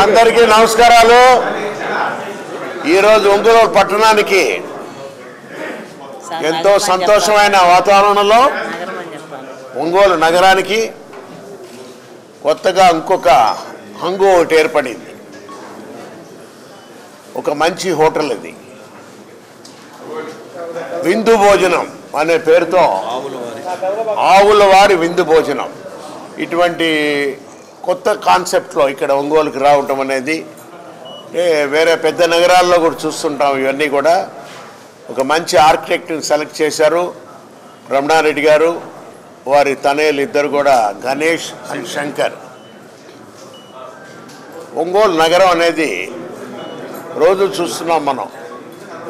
అందరికీ నమస్కారాలు. ఈరోజు ఒంగోలు పట్టణానికి ఎంతో సంతోషమైన వాతావరణంలో ఒంగోలు నగరానికి కొత్తగా ఇంకొక హంగు ఒకటి ఏర్పడింది. ఒక మంచి హోటల్ ఇది, విందు భోజనం అనే పేరుతో ఆవుల వారి విందు భోజనం. ఇటువంటి కొత్త కాన్సెప్ట్లో ఇక్కడ ఒంగోలుకి రావటం అనేది వేరే పెద్ద నగరాల్లో కూడా చూస్తుంటాం. ఇవన్నీ కూడా ఒక మంచి ఆర్కిటెక్ట్ని సెలెక్ట్ చేశారు రమణారెడ్డి గారు, వారి తనయులు ఇద్దరు కూడా గణేష్ అండ్ శంకర్. ఒంగోలు నగరం అనేది రోజు చూస్తున్నాం మనం.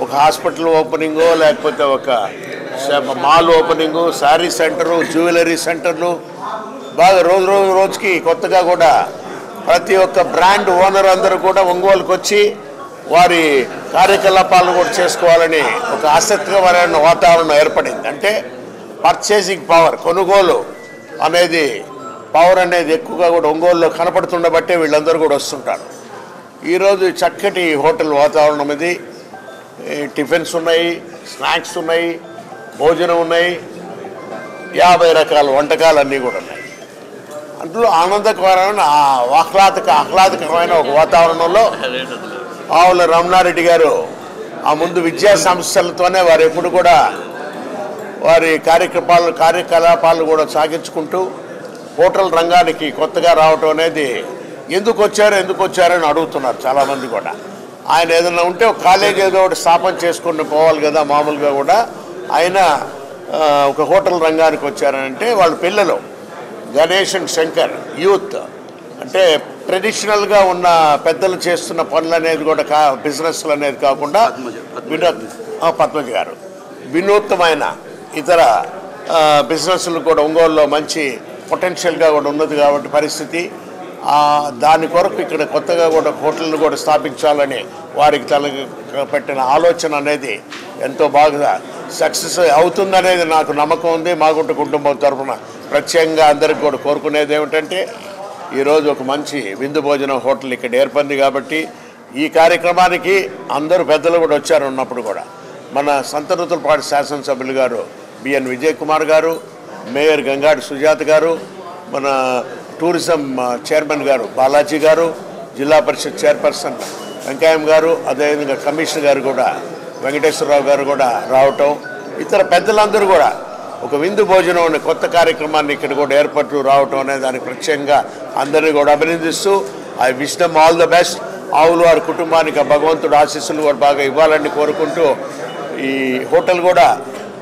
ఒక హాస్పిటల్ ఓపెనింగు, లేకపోతే ఒక mall opening, sari centre, jewellery సెంటర్లు, బాగా రోజుకి కొత్తగా కూడా ప్రతి ఒక్క బ్రాండ్ ఓనర్ అందరూ కూడా ఒంగోలుకు వచ్చి వారి కార్యకలాపాలను కూడా చేసుకోవాలని ఒక ఆసక్తికరమైన వాతావరణం ఏర్పడింది. అంటే పర్చేసింగ్ పవర్, కొనుగోలు అనేది పవర్ అనేది ఎక్కువగా కూడా ఒంగోలులో కనపడుతుండబట్టే వీళ్ళందరూ కూడా వస్తుంటారు. ఈరోజు చక్కటి హోటల్ వాతావరణం ఇది. టిఫిన్స్ ఉన్నాయి, స్నాక్స్ ఉన్నాయి, భోజనం ఉన్నాయి, 50 రకాల వంటకాలు అన్నీ కూడా ఉన్నాయి. అందులో ఆనందకరమైన ఆహ్లాదకరమైన ఒక వాతావరణంలో ఆవుల రమణారెడ్డి గారు ఆ ముందు విద్యా సంస్థలతోనే వారు ఎప్పుడు కూడా వారి కార్యకలాపాలు కూడా సాగించుకుంటూ హోటల్ రంగానికి కొత్తగా రావటం అనేది ఎందుకు వచ్చారని అడుగుతున్నారు చాలామంది కూడా. ఆయన ఏదైనా ఉంటే ఒక కాలేజ్ ఏదో ఒకటి స్థాపన చేసుకుని పోవాలి కదా. మామూలుగా కూడా ఆయన ఒక హోటల్ రంగానికి వచ్చారంటే వాళ్ళ పిల్లలు గణేష్ అండ్ శంకర్ యూత్ అంటే ట్రెడిషనల్గా ఉన్న పెద్దలు చేస్తున్న పనులు అనేది కూడా బిజినెస్లు అనేది కాకుండా పద్మజ గారు వినూత్నమైన ఇతర బిజినెస్లు కూడా ఒంగోలులో మంచి పొటెన్షియల్గా కూడా ఉన్నది కాబట్టి పరిస్థితి దాని కొరకు ఇక్కడ కొత్తగా కూడా హోటల్ను కూడా స్థాపించాలని వారికి పెట్టిన ఆలోచన అనేది ఎంతో బాగా సక్సెస్ అవుతుందనేది నాకు నమ్మకం ఉంది. మాగుంట కుటుంబం తరఫున ప్రత్యేకంగా అందరికి కూడా కోరుకునేది ఏమిటంటే ఈరోజు ఒక మంచి విందు భోజనం హోటల్ ఇక్కడ ఏర్పడింది కాబట్టి ఈ కార్యక్రమానికి అందరూ పెద్దలు కూడా వచ్చారు. ఉన్నప్పుడు కూడా మన సంతనూతలపాటి శాసనసభ్యులు గారు బిఎన్ విజయ్ కుమార్ గారు, మేయర్ గంగాడి సుజాత గారు, మన టూరిజం చైర్మన్ గారు బాలాజీ గారు, జిల్లా పరిషత్ చైర్పర్సన్ వెంకయ్యం గారు, అదేవిధంగా కమిషనర్ గారు కూడా వెంకటేశ్వరరావు గారు కూడా రావటం, ఇతర పెద్దలందరూ కూడా ఒక విందు భోజనం అనే కొత్త కార్యక్రమాన్ని ఇక్కడ కూడా ఏర్పడుతూ రావటం అనేది దానికి ప్రత్యేకంగా అందరినీ కూడా అభినందిస్తూ I wish them all the best. ఆవుల వారి కుటుంబానికి భగవంతుడు ఆశీస్సులు కూడా బాగా ఇవ్వాలని కోరుకుంటూ ఈ హోటల్ కూడా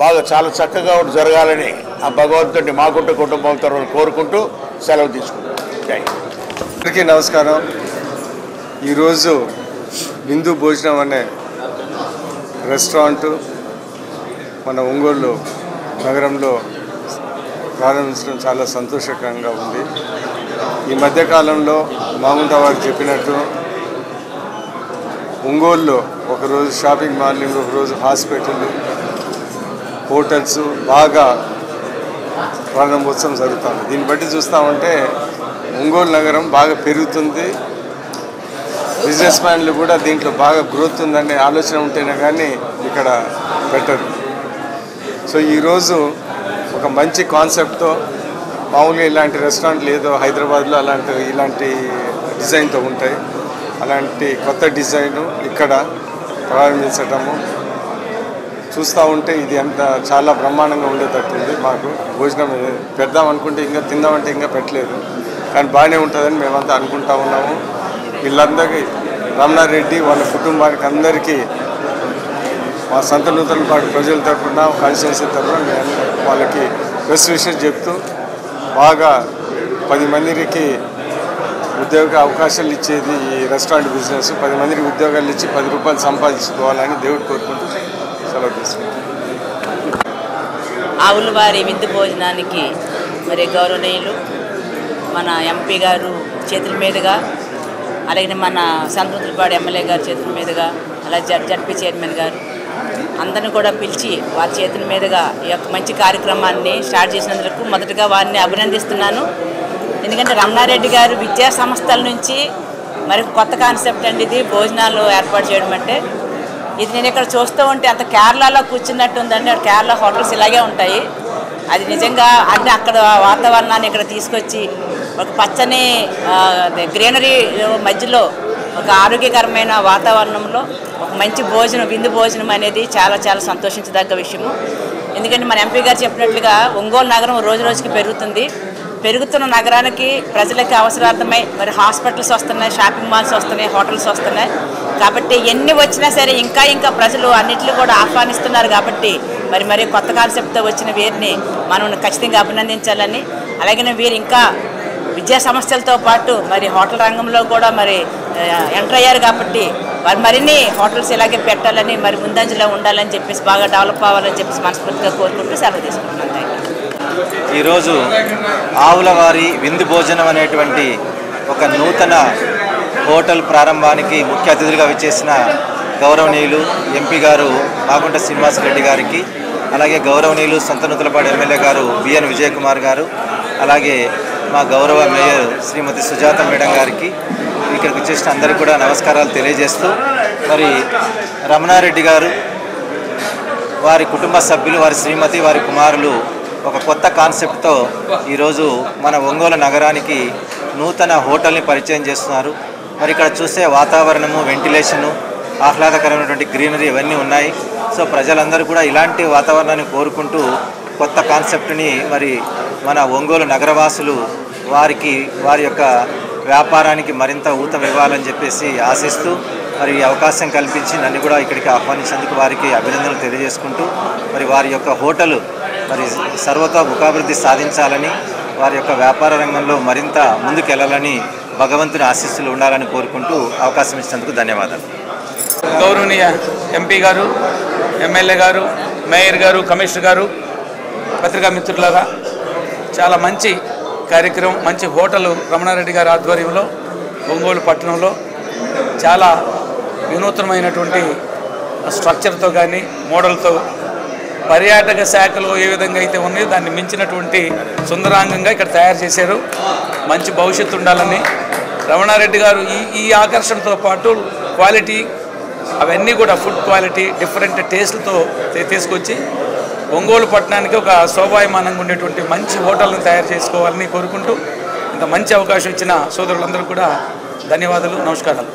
బాగా చాలా చక్కగా జరగాలని ఆ భగవంతుడిని మాగుంట కుటుంబం తరఫున కోరుకుంటూ సెలవు తీసుకుంటాం. అందరికీ నమస్కారం. ఈరోజు విందు భోజనం అనే రెస్టారెంట్ మన ఒంగోలు నగరంలో ప్రారంభించడం చాలా సంతోషకరంగా ఉంది. ఈ మధ్యకాలంలో మామూలు వారు చెప్పినట్టు ఒంగోలులో ఒకరోజు షాపింగ్ మాల్లింగ్, ఒకరోజు హాస్పిటల్, హోటల్స్ బాగా ప్రారంభోత్సవం జరుగుతుంది. దీన్ని బట్టి చూస్తామంటే ఒంగోలు నగరం బాగా పెరుగుతుంది. బిజినెస్ మ్యాన్లు కూడా దీంట్లో బాగా గ్రోత్ ఉందనే ఆలోచన ఉంటేనే కానీ ఇక్కడ బెటర్. సో ఈరోజు ఒక మంచి కాన్సెప్ట్తో మామూలుగా ఇలాంటి రెస్టారెంట్లు ఏదో హైదరాబాద్లో ఇలాంటి డిజైన్తో ఉంటాయి. అలాంటి కొత్త డిజైను ఇక్కడ ప్రారంభించటము చూస్తూ ఉంటే ఇది అంత చాలా బ్రహ్మాండంగా ఉండేటట్టుంది. మాకు భోజనం పెడదామనుకుంటే ఇంకా తిందామంటే ఇంకా పెట్టలేదు, కానీ బాగానే ఉంటుందని మేమంతా అనుకుంటా ఉన్నాము. వీళ్ళందరికీ రమణారెడ్డి వాళ్ళ కుటుంబానికి అందరికీ మా సంతనూతలపాటి ప్రజల తరఫున కాన్స్టిట్యున్సీ తరఫున నేను వాళ్ళకి బెస్ట్ విషెస్ చెప్తూ బాగా 10 మందికి ఉద్యోగ అవకాశాలు ఇచ్చేది ఈ రెస్టారెంట్ బిజినెస్. 10 మందికి ఉద్యోగాలు ఇచ్చి 10 రూపాయలు సంపాదించుకోవాలని దేవుడు కోరుకుంటూ సెలవు తీసుకుంటాం. ఆవుల వారి విందు భోజనానికి మరి గౌరవనీయులు మన ఎంపీ గారు చేతుల మీదుగా, అలాగే మన సంతనూతలపాటి ఎమ్మెల్యే గారి చేతుల మీదుగా, అలాగే జడ్పీ చైర్మన్ గారు అందరిని కూడా పిలిచి వారి చేతుల మీదుగా ఈ యొక్క మంచి కార్యక్రమాన్ని స్టార్ట్ చేసినందుకు మొదటగా వారిని అభినందిస్తున్నాను. ఎందుకంటే రమణారెడ్డి గారు విద్యా సంస్థల నుంచి మరి కొత్త కాన్సెప్ట్ అండి ఇది, భోజనాలు ఏర్పాటు చేయడం అంటే. ఇది నేను ఇక్కడ చూస్తూ ఉంటే అంత కేరళలో కూర్చున్నట్టు ఉందండి. కేరళ హోటల్స్ ఇలాగే ఉంటాయి. అది నిజంగా అన్ని అక్కడ వాతావరణాన్ని ఇక్కడ తీసుకొచ్చి ఒక పచ్చని గ్రీనరీ మధ్యలో ఒక ఆరోగ్యకరమైన వాతావరణంలో ఒక మంచి భోజనం, విందు భోజనం అనేది చాలా చాలా సంతోషించదగ్గ విషయము. ఎందుకంటే మన ఎంపీ గారు చెప్పినట్లుగా ఒంగోలు నగరం రోజు రోజుకి పెరుగుతుంది. పెరుగుతున్న నగరానికి ప్రజలకి అవసరార్థమై మరి హాస్పిటల్స్ వస్తున్నాయి, షాపింగ్ మాల్స్ వస్తున్నాయి, హోటల్స్ వస్తున్నాయి. కాబట్టి ఎన్ని వచ్చినా సరే ఇంకా ప్రజలు అన్నింటినీ కూడా ఆహ్వానిస్తున్నారు. కాబట్టి మరి కొత్త కాన్సెప్ట్తో వచ్చిన వీరిని మనం ఖచ్చితంగా అభినందించాలని, అలాగే వీరు ఇంకా విద్యా సంస్థలతో పాటు మరి హోటల్ రంగంలో కూడా మరి ఎంటర్ అయ్యారు. కాబట్టి మరిన్ని హోటల్స్ ఇలాగే పెట్టాలని, మరి ముందంజలో ఉండాలని చెప్పేసి, బాగా డెవలప్ అవ్వాలని చెప్పేసి మనస్ఫూర్తిగా కోరుకుంటూ సెలవు తీసుకుంటున్నాను. ఈరోజు ఆవులవారి విందు భోజనం అనేటువంటి ఒక నూతన హోటల్ ప్రారంభానికి ముఖ్య అతిథులుగా విచ్చేసిన గౌరవనీయులు ఎంపీ గారు మాగుంట శ్రీనివాసరెడ్డి గారికి, అలాగే గౌరవనీయులు సంతనూతలపాడు ఎమ్మెల్యే గారు బిఎన్ విజయ్ కుమార్ గారు, అలాగే మా గౌరవ మేయర్ శ్రీమతి సుజాత మేడం గారికి, ఇక్కడికి వచ్చేసిన అందరికీ కూడా నమస్కారాలు తెలియజేస్తూ, మరి రమణారెడ్డి గారు, వారి కుటుంబ సభ్యులు, వారి శ్రీమతి, వారి కుమారులు ఒక కొత్త కాన్సెప్ట్తో ఈరోజు మన ఒంగోలు నగరానికి నూతన హోటల్ని పరిచయం చేస్తున్నారు. మరి ఇక్కడ చూసే వాతావరణము, వెంటిలేషను, ఆహ్లాదకరమైనటువంటి గ్రీనరీ ఇవన్నీ ఉన్నాయి. సో ప్రజలందరూ కూడా ఇలాంటి వాతావరణాన్ని కోరుకుంటూ కొత్త కాన్సెప్ట్ని మరి మన ఒంగోలు నగరవాసులు వారి యొక్క వ్యాపారానికి మరింత ఊతం ఇవ్వాలని చెప్పేసి ఆశిస్తూ, మరి అవకాశం కల్పించి నన్ను కూడా ఇక్కడికి ఆహ్వానించేందుకు వారికి అభినందనలు తెలియజేసుకుంటూ, మరి వారి యొక్క హోటల్ మరి సర్వతోముఖాభివృద్ధి సాధించాలని, వారి యొక్క వ్యాపార రంగంలో మరింత ముందుకెళ్లాలని భగవంతుని ఆశీస్సులు ఉండాలని కోరుకుంటూ అవకాశం ఇచ్చినందుకు ధన్యవాదాలు. గౌరవనీయ ఎంపీ గారు, ఎమ్మెల్యే గారు, మేయర్ గారు, కమిషనర్ గారు, పత్రికా మిత్రులారా, చాలా మంచి కార్యక్రమం, మంచి హోటల్ రమణారెడ్డి గారి ఆధ్వర్యంలో ఒంగోలు పట్టణంలో చాలా వినూత్నమైనటువంటి స్ట్రక్చర్తో కానీ మోడల్తో పర్యాటక శాఖలో ఏ విధంగా అయితే ఉన్నాయో దాన్ని మించినటువంటి సుందరాంగంగా ఇక్కడ తయారు చేశారు. మంచి భవిష్యత్తు ఉండాలని రమణారెడ్డి గారు ఈ ఆకర్షణతో పాటు క్వాలిటీ అవన్నీ కూడా ఫుడ్ క్వాలిటీ డిఫరెంట్ టేస్ట్లతో తీసుకొచ్చి ఒంగోలు పట్టణానికి ఒక శోభాయమానంగా ఉండేటువంటి మంచి హోటల్ని తయారు చేసుకోవాలని కోరుకుంటూ, ఇంత మంచి అవకాశం ఇచ్చిన సోదరులందరూ కూడా ధన్యవాదాలు, నమస్కారాలు.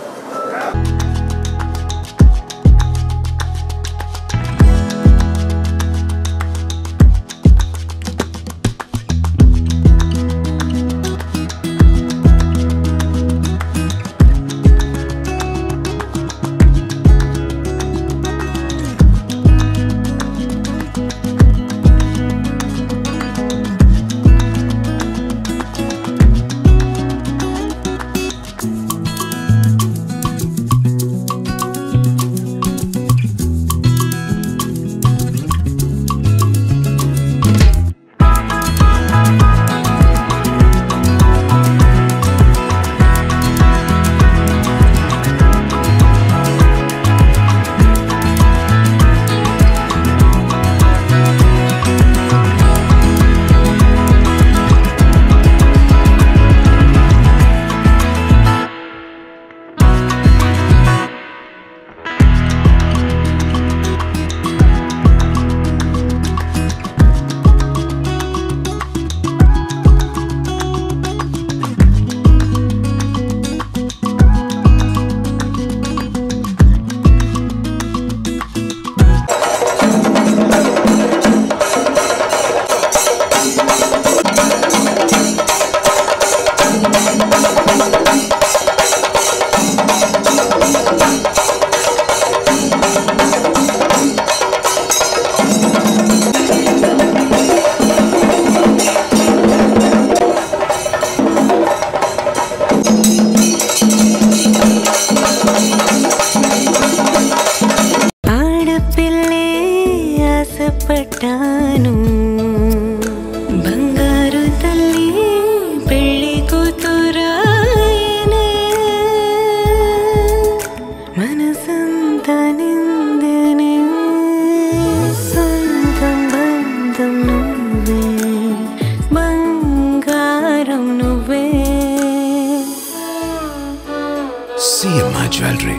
CMI Jewelry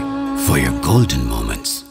for your golden moments.